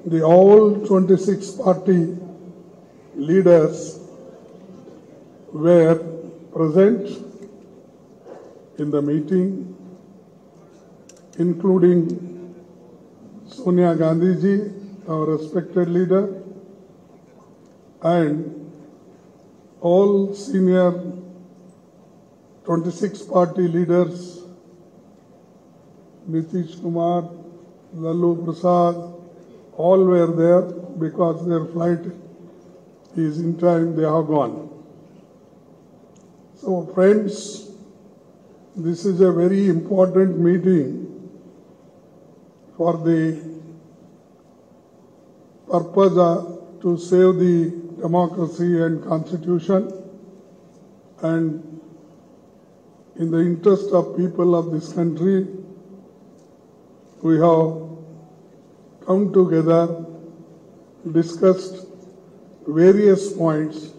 the all 26 party leaders were present in the meeting, including Sonia Gandhi ji, our respected leader, and all senior 26 party leaders, Nitish Kumar, Lalu Prasad, all were there because their flight is in time, they have gone. So friends, this is a very important meeting for the purpose to save the democracy and constitution, and in the interest of people of this country, we have come together, discussed various points,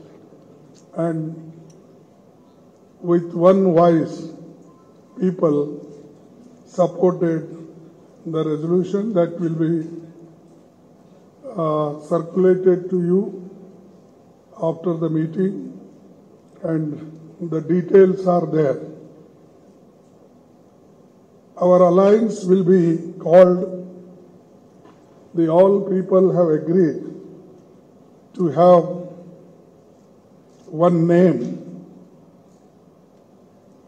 and with one voice, people supported the resolution that will be circulated to you after the meeting, and the details are there. Our alliance will be called, the all people have agreed to have one name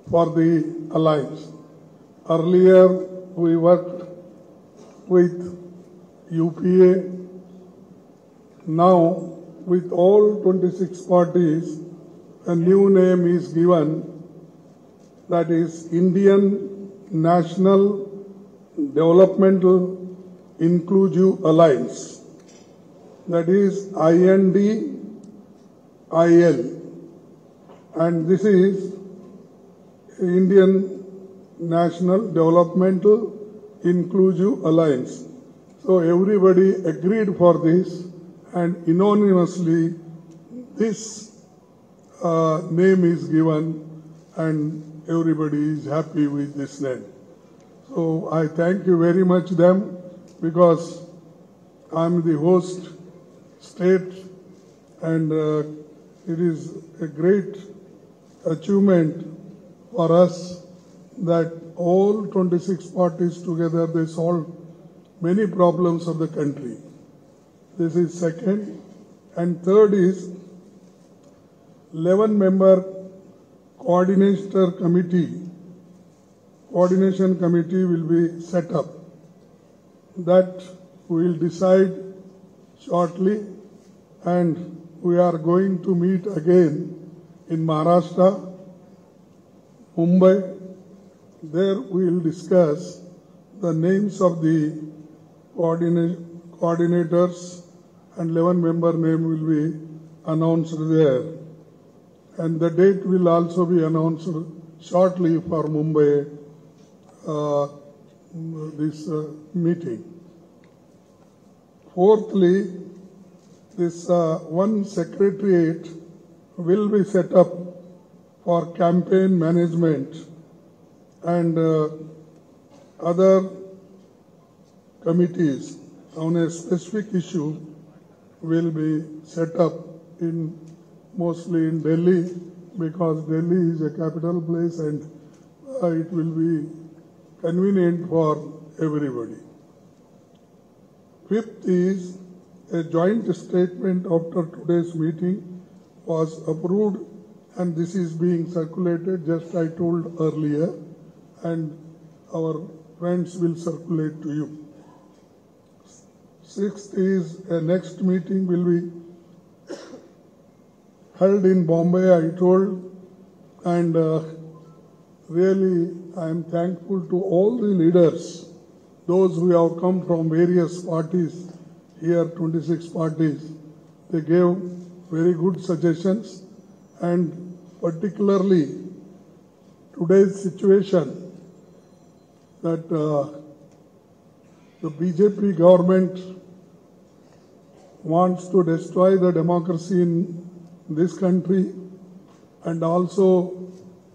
for the alliance. Earlier we worked with UPA. Now with all 26 parties, a new name is given, that is Indian National Developmental Inclusive Alliance, that is INDIL, and this is Indian National Developmental Inclusive Alliance. So everybody agreed for this, and unanimously this name is given, and everybody is happy with this name. So I thank you very much them, because I'm the host state, and it is a great achievement for us that all 26 parties together, they solved many problems of the country. This is second. And third is 11-member coordination committee will be set up. That we will decide shortly, and we are going to meet again in Maharashtra, Mumbai. There we will discuss the names of the coordinators, and 11-member name will be announced there. And the date will also be announced shortly for Mumbai, this meeting. Fourthly, this one secretariat will be set up for campaign management, and other committees on a specific issue will be set up mostly in Delhi, because Delhi is a capital place and it will be convenient for everybody. Fifth is a joint statement after today's meeting was approved, and this is being circulated, just I told earlier, and our friends will circulate to you. Sixth is a next meeting will be held in Bombay, I told, and really I am thankful to all the leaders, those who have come from various parties, here 26 parties. They gave very good suggestions, and particularly today's situation that the BJP government wants to destroy the democracy in this country, and also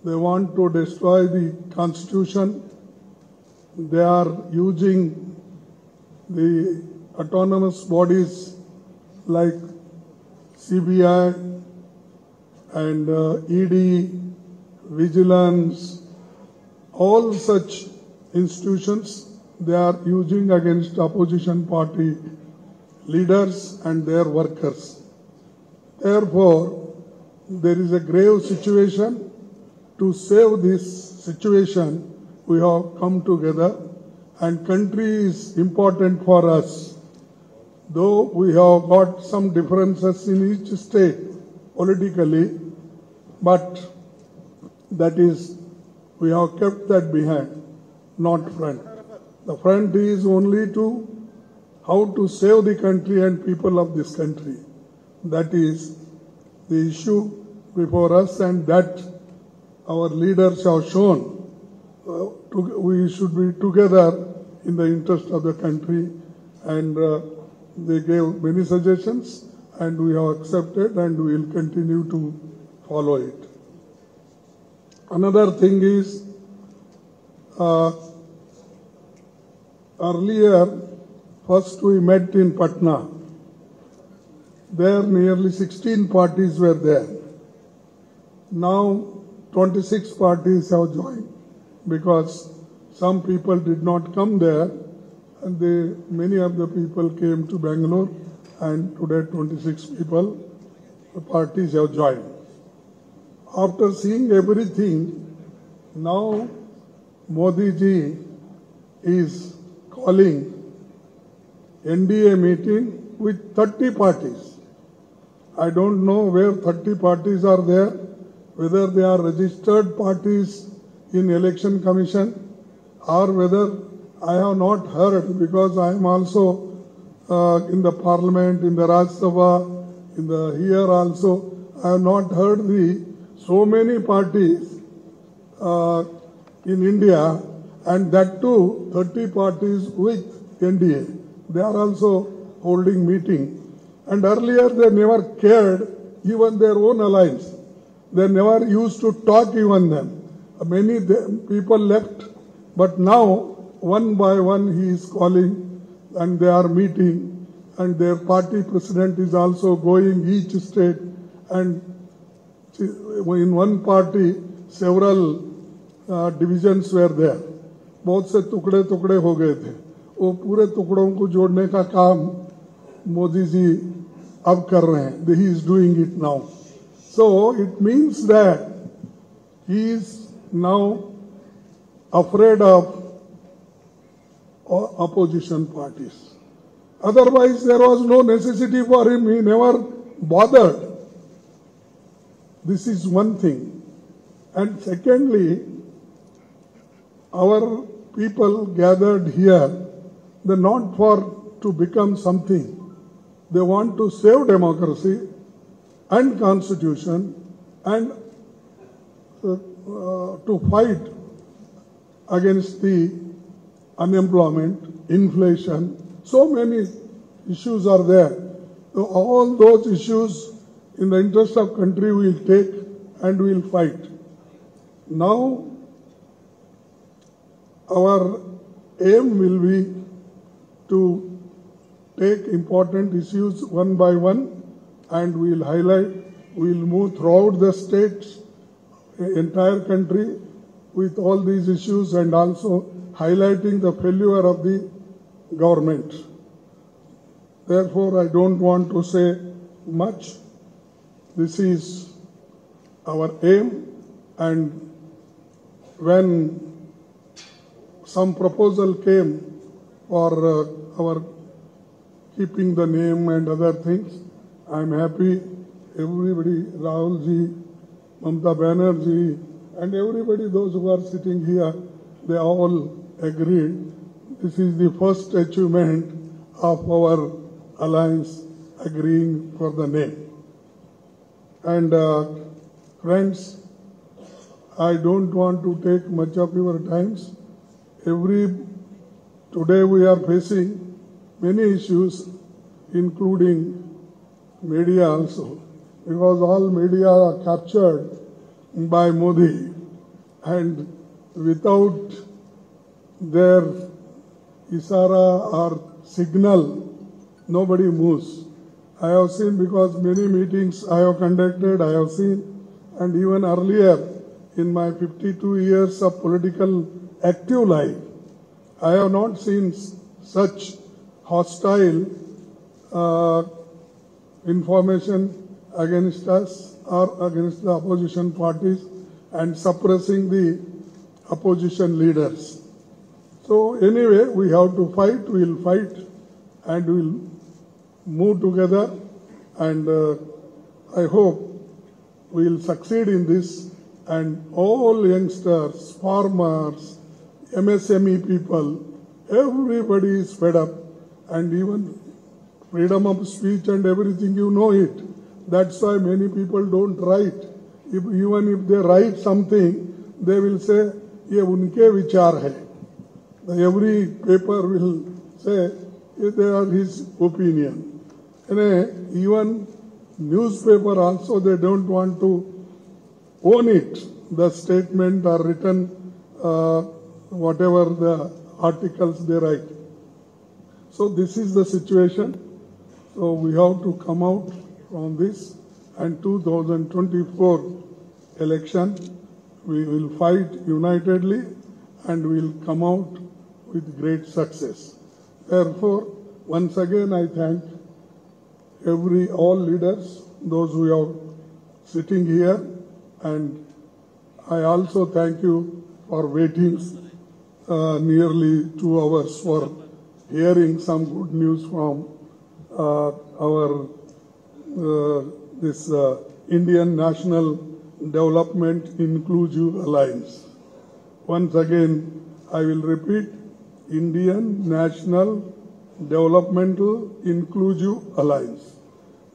they want to destroy the constitution. They are using the autonomous bodies like CBI and ED, Vigilance, all such institutions they are using against opposition party leaders and their workers. Therefore, there is a grave situation. To save this situation, we have come together, and country is important for us. Though we have got some differences in each state politically, but that is, we have kept that behind, not front. The front is only to how to save the country and people of this country. That is the issue before us, and that our leaders have shown. We should be together in the interest of the country, and they gave many suggestions, and we have accepted, and we will continue to follow it. Another thing is, earlier, first we met in Patna. There nearly 16 parties were there. Now 26 parties have joined because some people did not come there, and many of the people came to Bangalore, and today 26 parties have joined. After seeing everything, now Modi ji is calling NDA meeting with 30 parties. I don't know where 30 parties are there, whether they are registered parties in Election Commission or whether I have not heard, because I am also in the Parliament, in the Rajya Sabha, here also. I have not heard so many parties in India, and that too 30 parties with NDA. They are also holding meeting. And earlier they never cared even their own alliance. They never used to talk even them. Many people left, but now one by one he is calling, and they are meeting, and their party president is also going each state, and in one party several divisions were there. बहुत से टुकड़े टुकड़े हो गए थे. वो पूरे टुकड़ों को जोड़ने का काम मोदी जी अब कर रहे हैं. He is doing it now. So it means that he is now afraid of opposition parties. Otherwise, there was no necessity for him. He never bothered. This is one thing. And secondly, our people gathered here, they're not to become something. They want to save democracy and constitution and to fight against the unemployment, inflation. So many issues are there. So all those issues in the interest of country we will take and we will fight. Now our aim will be to take important issues one by one, and we will highlight, we will move throughout the states, entire country with all these issues, and also highlighting the failure of the government. Therefore, I don't want to say much. This is our aim, and when some proposal came for our keeping the name and other things, I am happy. Everybody, Rahul ji, Mamata Banerjee, and everybody, those who are sitting here, they all agreed. This is the first achievement of our alliance agreeing for the name. And friends, I don't want to take much of your times. Today we are facing many issues, including media also, because all media are captured by Modi, and without their isara or signal, nobody moves. I have seen, because many meetings I have conducted, I have seen, and even earlier in my 52 years of political active life, I have not seen such hostile information against us or against the opposition parties and suppressing the opposition leaders. So anyway, we have to fight, we will fight and we will move together, and I hope we will succeed in this, and all youngsters, farmers, MSME people, everybody is fed up, and even freedom of speech and everything, you know it. That's why many people don't write. Even if they write something, they will say, ये उनके विचार है. Every paper will say, they are his opinion. And even newspaper also, they don't want to own it, the statement or written, whatever the articles they write. So this is the situation. So we have to come out from this, and 2024 election, we will fight unitedly and we will come out with great success. Therefore, once again I thank all leaders, those who are sitting here, and I also thank you for waiting nearly 2 hours for hearing some good news from our Indian National Development Inclusive Alliance. Once again, I will repeat, Indian National Developmental Inclusive Alliance.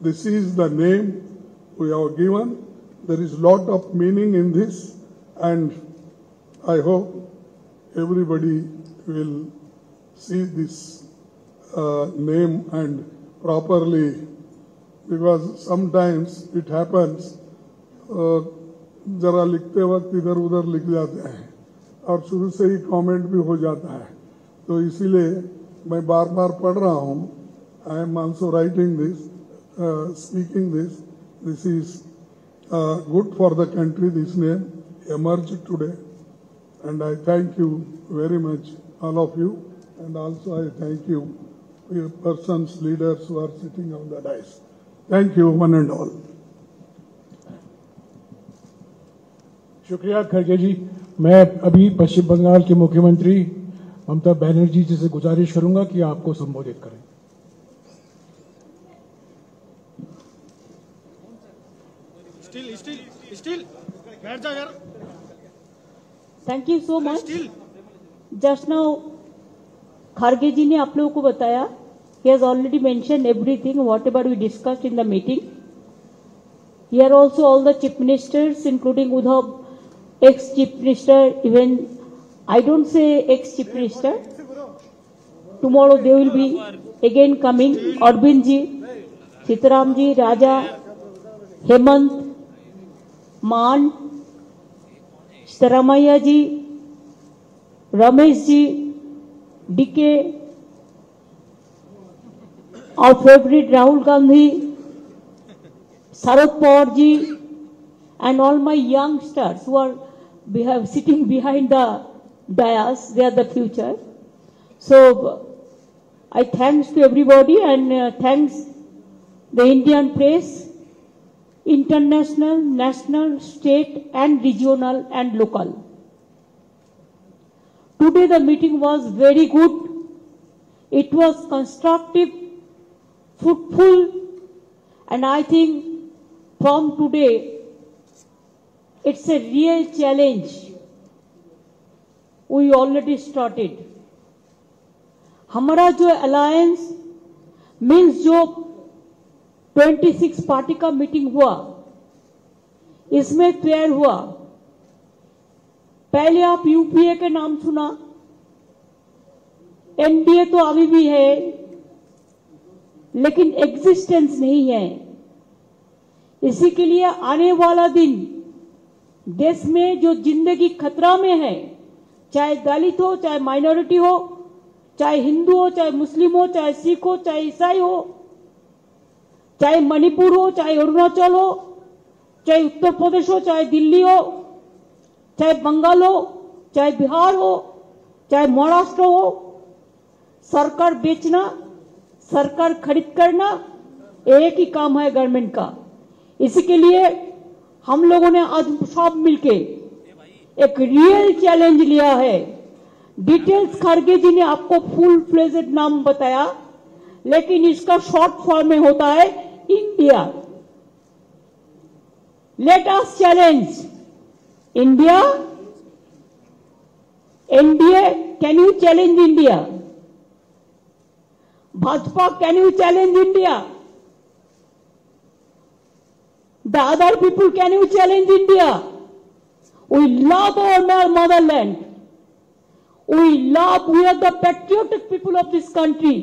This is the name we have given. There is a lot of meaning in this, and I hope everybody will see this name and properly, because sometimes it happens, जरा लिखते वक्त इधर उधर लिख जाते हैं और शुरू से ही कमेंट भी हो जाता है, तो इसीलिए मैं बार बार पढ़ रहा हूँ. I am also writing this, speaking this. This is good for the country. This name emerged today, and I thank you very much, all of you, and also I thank you, your persons, leaders who are sitting on the dais. Thank you, one and all. शुक्रिया खड़गे जी. मैं अभी पश्चिम बंगाल के मुख्यमंत्री ममता बनर्जी जी से गुजारिश करूंगा कि आपको संबोधित करें. स्टिल बैठ जा यार. Thank you so much. Just now खड़गे जी ने आप लोगों को बताया. He has already mentioned everything, whatever we discussed in the meeting. Here also all the chief ministers, including Uddhav, ex-chief minister, even I don't say ex-chief minister. Tomorrow they will be again coming. Arvind ji, Sitaram ji, Raja, Hemant, Maan, Staramaya ji, Ramesh ji, DK, our favorite Rahul Gandhi, Sharad Pawar ji, and all my youngsters who are sitting behind the dais. They are the future. So I thanks to everybody, and thanks the Indian press, international, national, state and regional and local. Today the meeting was very good. It was constructive, fruitful, and I think from today it's a real challenge. We already started. हमारा जो alliance means जो 26 party का meeting हुआ, इसमें fair हुआ. पहले आप UPA के नाम सुना, एनडीए तो अभी भी है लेकिन एग्जिस्टेंस नहीं है. इसी के लिए आने वाला दिन देश में जो जिंदगी खतरा में है, चाहे दलित हो, चाहे माइनॉरिटी हो, चाहे हिंदू हो, चाहे मुस्लिम हो, चाहे सिख हो, चाहे ईसाई हो, चाहे मणिपुर हो, चाहे अरुणाचल हो, चाहे उत्तर प्रदेश हो, चाहे दिल्ली हो, चाहे बंगाल हो, चाहे बिहार हो, चाहे महाराष्ट्र हो, सरकार बेचना, सरकार खरीद करना एक ही काम है गवर्नमेंट का। इसी के लिए हम लोगों ने आज सब मिलके एक रियल चैलेंज लिया है। डिटेल्स खड़गे जी ने आपको फुल फ्लेजेड नाम बताया, लेकिन इसका शॉर्ट फॉर्म में होता है India. Let us challenge India. NDA, can you challenge India? Bhajpa, can you challenge India? The other people, can you challenge India? We love our motherland. We are the patriotic people of this country.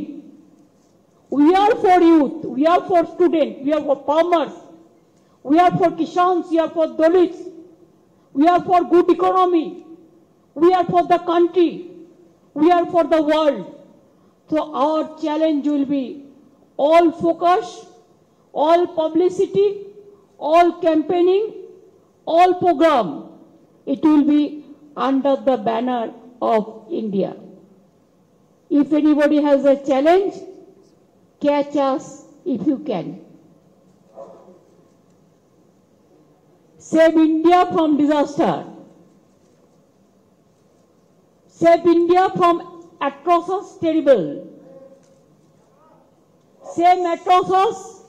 We are for youth, we are for students, we are for farmers, we are for Kishans, we are for Dalits, we are for good economy, we are for the country, we are for the world. So our challenge will be all focus, all publicity, all campaigning, all program. It will be under the banner of India. If anybody has a challenge, catch us if you can. Save India from disaster. Save India from atrocious terrible. Save atrocious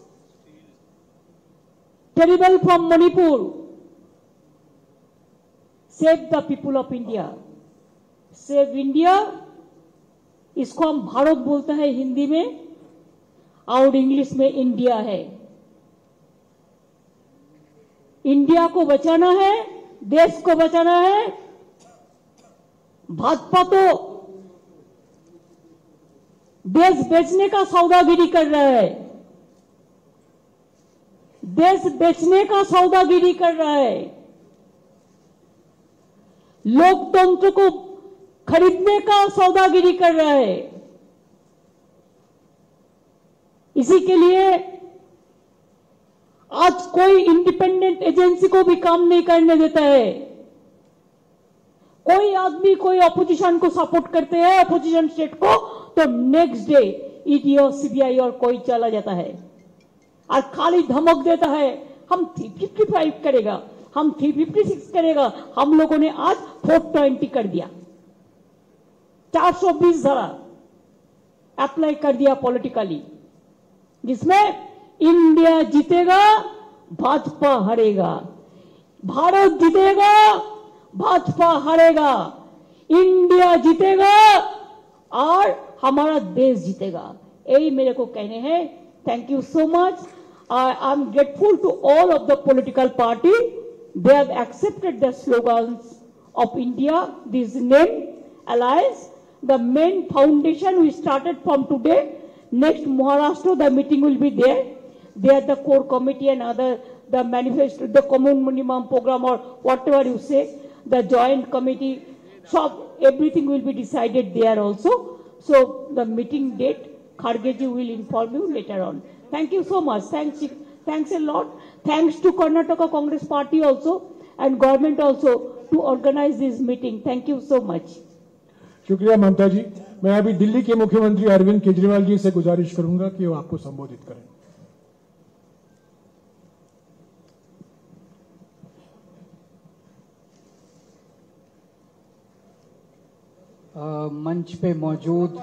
terrible from Manipur. Save the people of India. Save India. इसको हम भारत बोलते हैं हिंदी में और English में India है। India को बचाना है, देश को बचाना है। भाजपा तो देश बेचने का सौदागिरी कर रहा है, देश बेचने का सौदागिरी कर रहा है, लोकतंत्र को खरीदने का सौदागिरी कर रहा है। इसी के लिए आज कोई इंडिपेंडेंट एजेंसी को भी काम नहीं करने देता है। कोई आदमी कोई अपोजिशन को सपोर्ट करते हैं, अपोजिशन स्टेट को, तो नेक्स्ट डे ईडी और सीबीआई और कोई चला जाता है और खाली धमक देता है हम 355 करेगा, हम 356 करेगा। हम लोगों ने आज 420 कर दिया, 420 धारा अप्लाई कर दिया पॉलिटिकली, जिसमें इंडिया जीतेगा, भाजपा हारेगा। भारत जीतेगा, भाजपा हारेगा। इंडिया जीतेगा और हमारा देश जीतेगा। यही मेरे को कहने हैं। Thank you so much. I am grateful to all of the political party. They have accepted the slogans of India, this name, alliance. The main foundation we started from today. Next Maharashtra, the meeting will be there. There the core committee and other, the manifesto, the common minimum program or whatever you say, the joint committee, so everything will be decided there also. So the meeting date, Khargeji will inform you later on. Thank you so much. Thanks a lot. Thanks to Karnataka Congress Party also and government also to organize this meeting. Thank you so much. शुक्रिया ममता जी। मैं अभी दिल्ली के मुख्यमंत्री अरविंद केजरीवाल जी से गुजारिश करूंगा कि वो आपको संबोधित करें। मंच पे मौजूद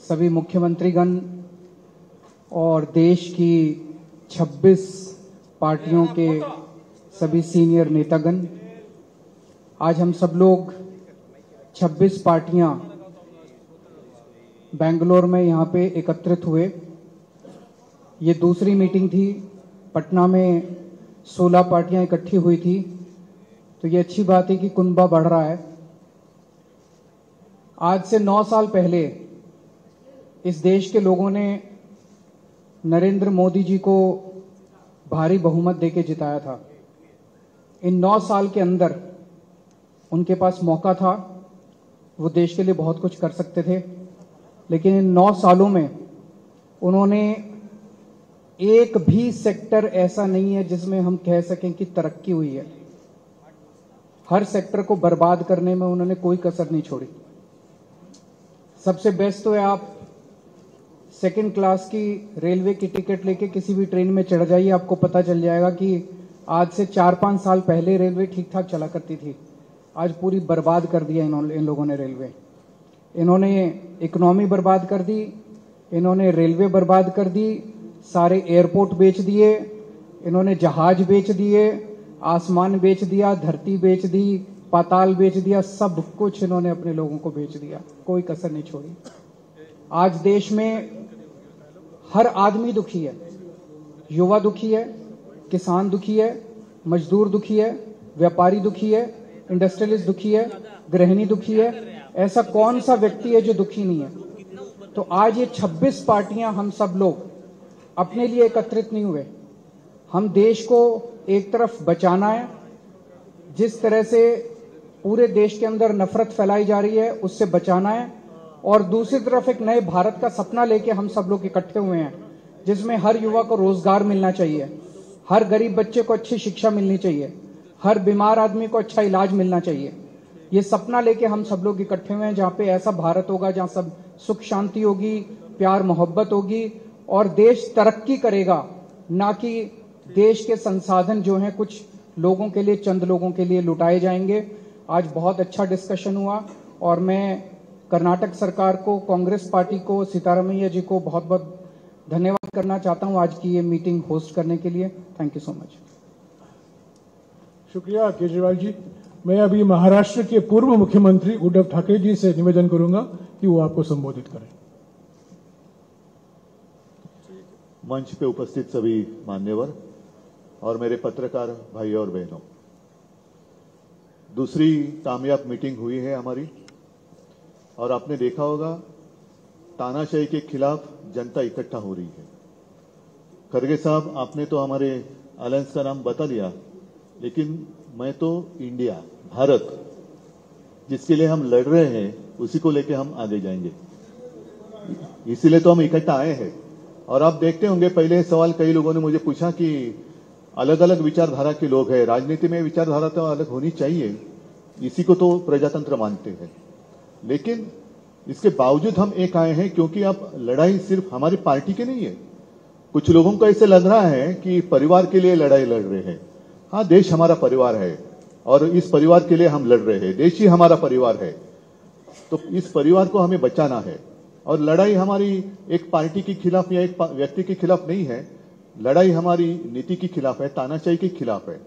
सभी मुख्यमंत्रीगण और देश की 26 पार्टियों के सभी सीनियर नेतागण, आज हम सब लोग 26 पार्टियां बेंगलोर में यहाँ पे एकत्रित हुए। ये दूसरी मीटिंग थी। पटना में 16 पार्टियां इकट्ठी हुई थी, तो ये अच्छी बात है कि कुनबा बढ़ रहा है। आज से 9 साल पहले इस देश के लोगों ने नरेंद्र मोदी जी को भारी बहुमत देके जिताया था। इन 9 साल के अंदर उनके पास मौका था वो देश के लिए बहुत कुछ कर सकते थे, लेकिन इन 9 सालों में उन्होंने एक भी सेक्टर ऐसा नहीं है जिसमें हम कह सकें कि तरक्की हुई है। हर सेक्टर को बर्बाद करने में उन्होंने कोई कसर नहीं छोड़ी। सबसे बेस्ट तो है आप सेकंड क्लास की रेलवे की टिकट लेके किसी भी ट्रेन में चढ़ जाइए, आपको पता चल जाएगा कि आज से 4-5 साल पहले रेलवे ठीक ठाक चला करती थी। आज पूरी बर्बाद कर दिया इन लोगों ने रेलवे। इन्होंने इकोनॉमी बर्बाद कर दी, इन्होंने रेलवे बर्बाद कर दी, सारे एयरपोर्ट बेच दिए, इन्होंने जहाज बेच दिए, आसमान बेच दिया, धरती बेच दी, पाताल बेच दिया, सब कुछ इन्होंने अपने लोगों को बेच दिया, कोई कसर नहीं छोड़ी। आज देश में हर आदमी दुखी है, युवा दुखी है, किसान दुखी है, मजदूर दुखी है, व्यापारी दुखी है, इंडस्ट्रियलिस्ट दुखी है, गृहिणी दुखी है। ऐसा कौन सा व्यक्ति है जो दुखी नहीं है? तो आज ये 26 पार्टियां, हम सब लोग अपने लिए एकत्रित नहीं हुए। हम देश को एक तरफ बचाना है, जिस तरह से पूरे देश के अंदर नफरत फैलाई जा रही है उससे बचाना है, और दूसरी तरफ एक नए भारत का सपना लेके हम सब लोग इकट्ठे हुए हैं, जिसमें हर युवा को रोजगार मिलना चाहिए, हर गरीब बच्चे को अच्छी शिक्षा मिलनी चाहिए, हर बीमार आदमी को अच्छा इलाज मिलना चाहिए। ये सपना लेके हम सब लोग इकट्ठे हुए हैं, जहां पे ऐसा भारत होगा जहां सब सुख शांति होगी, प्यार मोहब्बत होगी और देश तरक्की करेगा, ना कि देश के संसाधन जो हैं कुछ लोगों के लिए, चंद लोगों के लिए लुटाए जाएंगे। आज बहुत अच्छा डिस्कशन हुआ और मैं कर्नाटक सरकार को, कांग्रेस पार्टी को, सीतारामैया जी को बहुत बहुत धन्यवाद करना चाहता हूं आज की ये मीटिंग होस्ट करने के लिए। Thank you so much. शुक्रिया केजरीवाल जी। मैं अभी महाराष्ट्र के पूर्व मुख्यमंत्री उद्धव ठाकरे जी से निवेदन करूंगा कि वो आपको संबोधित करें। मंच पे उपस्थित सभी मान्यवर और मेरे पत्रकार भाई और बहनों, दूसरी कामयाब मीटिंग हुई है हमारी और आपने देखा होगा तानाशाही के खिलाफ जनता इकट्ठा हो रही है। खड़गे साहब, आपने तो हमारे अलायंस का नाम बता दिया, लेकिन मैं तो इंडिया, भारत, जिसके लिए हम लड़ रहे हैं उसी को लेके हम आगे जाएंगे। इसीलिए तो हम इकट्ठा आए हैं। और आप देखते होंगे, पहले सवाल कई लोगों ने मुझे पूछा कि अलग अलग विचारधारा के लोग हैं, राजनीति में विचारधारा तो अलग होनी चाहिए, इसी को तो प्रजातंत्र मानते हैं। लेकिन इसके बावजूद हम एक आए हैं क्योंकि अब लड़ाई सिर्फ हमारी पार्टी की नहीं है। कुछ लोगों को ऐसे लग रहा है कि परिवार के लिए लड़ाई लड़ रहे हैं। हाँ, देश हमारा परिवार है और इस परिवार के लिए हम लड़ रहे हैं। देश ही हमारा परिवार है, तो इस परिवार को हमें बचाना है। और लड़ाई हमारी एक पार्टी के खिलाफ या एक व्यक्ति के खिलाफ नहीं है, लड़ाई हमारी नीति के खिलाफ है, तानाशाही के खिलाफ है।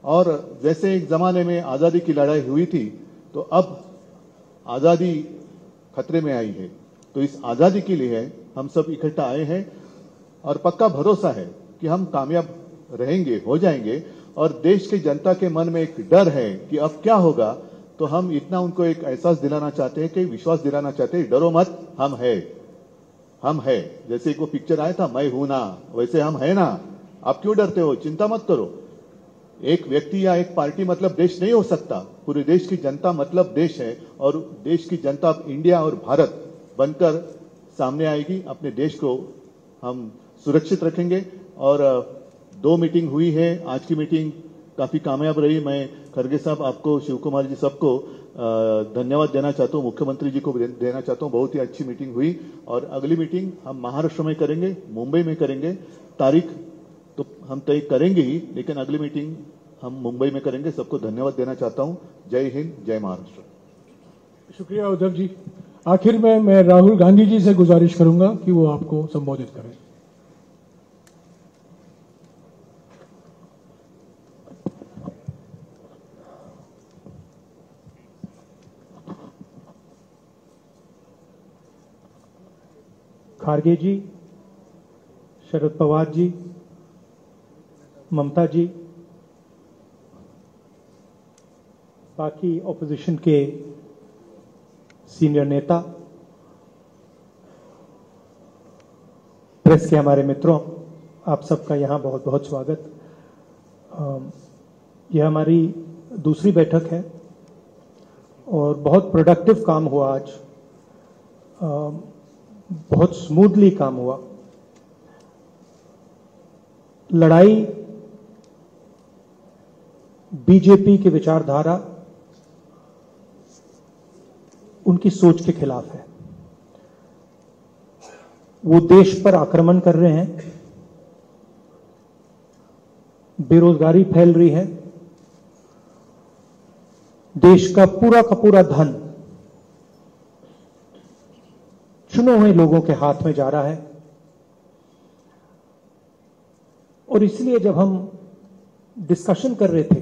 और जैसे एक जमाने में आजादी की लड़ाई हुई थी, तो अब आजादी खतरे में आई है। तो इस आजादी के लिए हम सब इकट्ठा आए हैं और पक्का भरोसा है कि हम कामयाब रहेंगे, हो जाएंगे। और देश की जनता के मन में एक डर है कि अब क्या होगा, तो हम इतना उनको एक एहसास दिलाना चाहते हैं, कि विश्वास दिलाना चाहते हैं, डरो मत, हम है। जैसे एक वो पिक्चर आया था, मैं हूं ना, वैसे हम है ना। आप क्यों डरते हो? चिंता मत करो। एक व्यक्ति या एक पार्टी मतलब देश नहीं हो सकता, पूरे देश की जनता मतलब देश है। और देश की जनता अब इंडिया और भारत बनकर सामने आएगी। अपने देश को हम सुरक्षित रखेंगे। और 2 मीटिंग हुई है, आज की मीटिंग काफी कामयाब रही। मैं खड़गे साहब, आपको, शिव कुमार जी, सबको धन्यवाद देना चाहता हूं, मुख्यमंत्री जी को देना चाहता हूं। बहुत ही अच्छी मीटिंग हुई। और अगली मीटिंग हम महाराष्ट्र में करेंगे, मुंबई में करेंगे। तारीख तो हम तय करेंगे ही, लेकिन अगली मीटिंग हम मुंबई में करेंगे। सबको धन्यवाद देना चाहता हूं। जय हिंद, जय महाराष्ट्र। शुक्रिया उद्धव जी। आखिर में मैं राहुल गांधी जी से गुजारिश करूंगा कि वो आपको संबोधित करें। खारगे जी, शरद पवार जी, ममता जी, बाकी ऑपोजिशन के सीनियर नेता, प्रेस के हमारे मित्रों, आप सबका यहाँ बहुत बहुत स्वागत। यह हमारी दूसरी बैठक है और बहुत प्रोडक्टिव काम हुआ आज, बहुत स्मूथली काम हुआ। लड़ाई बीजेपी की विचारधारा, उनकी सोच के खिलाफ है। वो देश पर आक्रमण कर रहे हैं, बेरोजगारी फैल रही है, देश का पूरा धन चुने हुए लोगों के हाथ में जा रहा है। और इसलिए जब हम डिस्कशन कर रहे थे,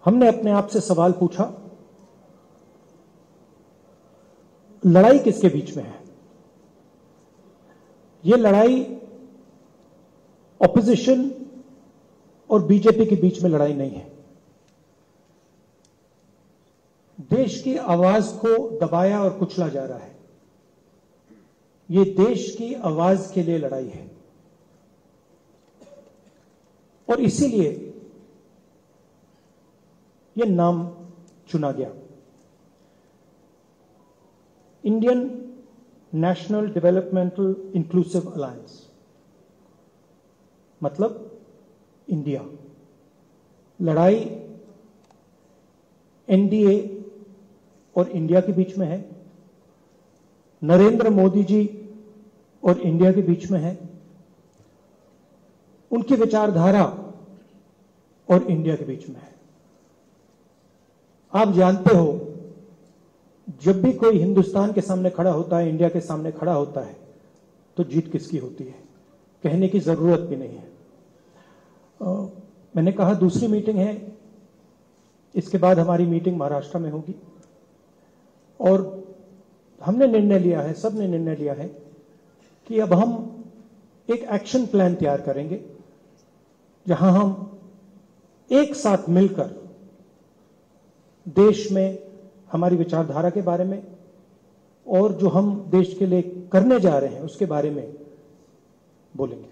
हमने अपने आप से सवाल पूछा, लड़ाई किसके बीच में है? यह लड़ाई ऑपोजिशन और बीजेपी के बीच में लड़ाई नहीं है। देश की आवाज को दबाया और कुचला जा रहा है। यह देश की आवाज के लिए लड़ाई है और इसीलिए यह नाम चुना गया, Indian national developmental inclusive alliance, मतलब इंडिया। लड़ाई एनडीए और इंडिया के बीच में है, नरेंद्र मोदी जी और इंडिया के बीच में है, उनकी विचारधारा और इंडिया के बीच में है। आप जानते हो, जब भी कोई हिंदुस्तान के सामने खड़ा होता है, इंडिया के सामने खड़ा होता है, तो जीत किसकी होती है, कहने की जरूरत भी नहीं है। मैंने कहा दूसरी मीटिंग है, इसके बाद हमारी मीटिंग महाराष्ट्र में होगी और हमने निर्णय लिया है, सबने निर्णय लिया है कि अब हम एक एक्शन प्लान तैयार करेंगे जहां हम एक साथ मिलकर देश में हमारी विचारधारा के बारे में और जो हम देश के लिए करने जा रहे हैं उसके बारे में बोलेंगे।